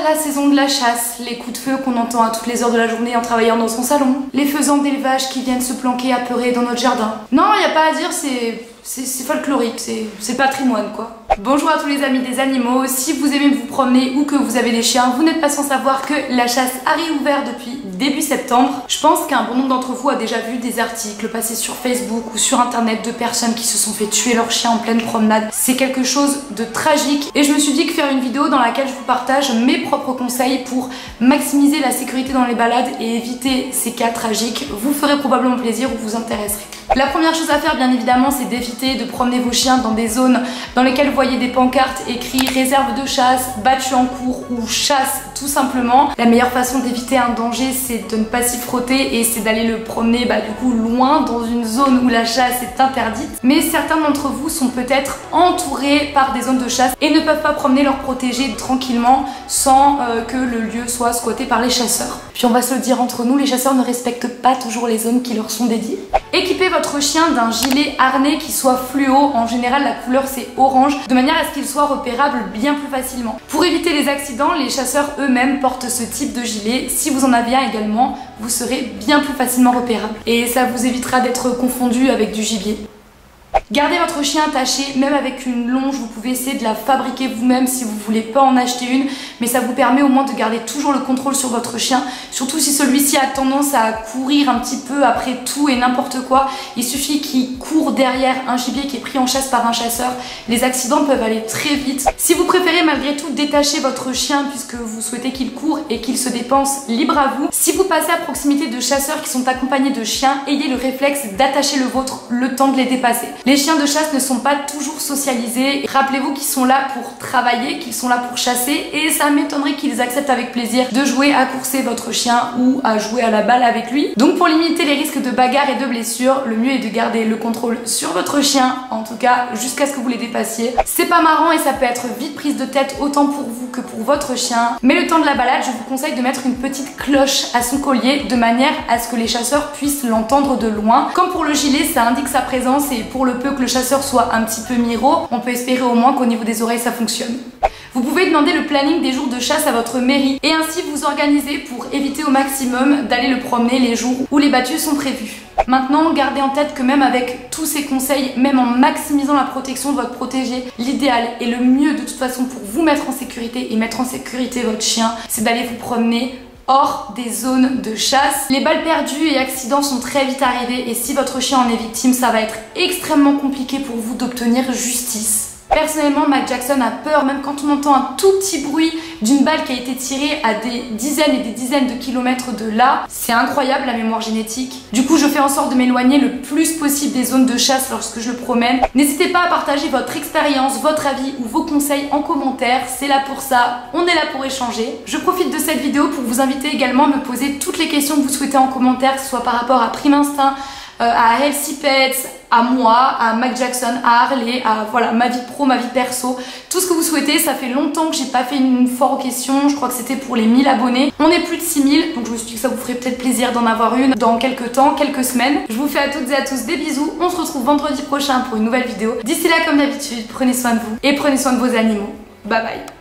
la saison de la chasse, les coups de feu qu'on entend à toutes les heures de la journée en travaillant dans son salon, les faisans d'élevage qui viennent se planquer apeurés dans notre jardin. Non, y a pas à dire, c'est folklorique, c'est patrimoine quoi. Bonjour à tous les amis des animaux, si vous aimez vous promener ou que vous avez des chiens, vous n'êtes pas sans savoir que la chasse a réouvert depuis début septembre. Je pense qu'un bon nombre d'entre vous a déjà vu des articles passés sur Facebook ou sur internet de personnes qui se sont fait tuer leur chien en pleine promenade. C'est quelque chose de tragique et je me suis dit que faire une vidéo dans laquelle je vous partage mes propres conseils pour maximiser la sécurité dans les balades et éviter ces cas tragiques vous ferait probablement plaisir ou vous intéresserait. La première chose à faire bien évidemment c'est d'éviter de promener vos chiens dans des zones dans lesquelles vous voyez des pancartes écrites réserve de chasse, battu en cours ou chasse tout simplement. La meilleure façon d'éviter un danger c'est de ne pas s'y frotter et c'est d'aller le promener du coup loin dans une zone où la chasse est interdite. Mais certains d'entre vous sont peut-être entourés par des zones de chasse et ne peuvent pas promener leurs protégés tranquillement sans que le lieu soit squatté par les chasseurs. Puis on va se le dire entre nous, les chasseurs ne respectent pas toujours les zones qui leur sont dédiées. Équipez votre chien d'un gilet harnais qui soit fluo, en général la couleur c'est orange, de manière à ce qu'il soit repérable bien plus facilement. Pour éviter les accidents, les chasseurs eux-mêmes portent ce type de gilet. Si vous en avez un également, vous serez bien plus facilement repérable. Et ça vous évitera d'être confondu avec du gibier. Gardez votre chien attaché, même avec une longe, vous pouvez essayer de la fabriquer vous-même si vous voulez pas en acheter une, mais ça vous permet au moins de garder toujours le contrôle sur votre chien, surtout si celui-ci a tendance à courir un petit peu après tout et n'importe quoi. Il suffit qu'il court derrière un gibier qui est pris en chasse par un chasseur, les accidents peuvent aller très vite. Si vous préférez malgré tout détacher votre chien puisque vous souhaitez qu'il court et qu'il se dépense, libre à vous. Si vous passez à proximité de chasseurs qui sont accompagnés de chiens, ayez le réflexe d'attacher le vôtre le temps de les dépasser. Les chiens de chasse ne sont pas toujours socialisés. Rappelez-vous qu'ils sont là pour travailler, qu'ils sont là pour chasser et ça m'étonnerait qu'ils acceptent avec plaisir de jouer à courser votre chien ou à jouer à la balle avec lui. Donc pour limiter les risques de bagarre et de blessures, le mieux est de garder le contrôle sur votre chien, en tout cas jusqu'à ce que vous les dépassiez. C'est pas marrant et ça peut être vite prise de tête autant pour vous que pour votre chien. Mais le temps de la balade, je vous conseille de mettre une petite cloche à son collier de manière à ce que les chasseurs puissent l'entendre de loin. Comme pour le gilet, ça indique sa présence et pour le peu que le chasseur soit un petit peu miro, on peut espérer au moins qu'au niveau des oreilles ça fonctionne. Vous pouvez demander le planning des jours de chasse à votre mairie et ainsi vous organiser pour éviter au maximum d'aller le promener les jours où les battues sont prévues. Maintenant, gardez en tête que même avec tous ces conseils, même en maximisant la protection de votre protégé, l'idéal et le mieux de toute façon pour vous mettre en sécurité et mettre en sécurité votre chien, c'est d'aller vous promener hors des zones de chasse. Les balles perdues et accidents sont très vite arrivés et si votre chien en est victime, ça va être extrêmement compliqué pour vous d'obtenir justice. Personnellement, Mac Jackson a peur même quand on entend un tout petit bruit d'une balle qui a été tirée à des dizaines et des dizaines de kilomètres de là. C'est incroyable la mémoire génétique. Du coup, je fais en sorte de m'éloigner le plus possible des zones de chasse lorsque je le promène. N'hésitez pas à partager votre expérience, votre avis ou vos conseils en commentaire. C'est là pour ça, on est là pour échanger. Je profite de cette vidéo pour vous inviter également à me poser toutes les questions que vous souhaitez en commentaire, que ce soit par rapport à Prime Instinct, à Healthy Pets, à moi, à Mac Jackson, à Harley, à voilà, ma vie pro, ma vie perso, tout ce que vous souhaitez. Ça fait longtemps que j'ai pas fait une foire aux questions, je crois que c'était pour les 1000 abonnés. On est plus de 6000, donc je me suis dit que ça vous ferait peut-être plaisir d'en avoir une dans quelques temps, quelques semaines. Je vous fais à toutes et à tous des bisous, on se retrouve vendredi prochain pour une nouvelle vidéo. D'ici là, comme d'habitude, prenez soin de vous et prenez soin de vos animaux. Bye bye.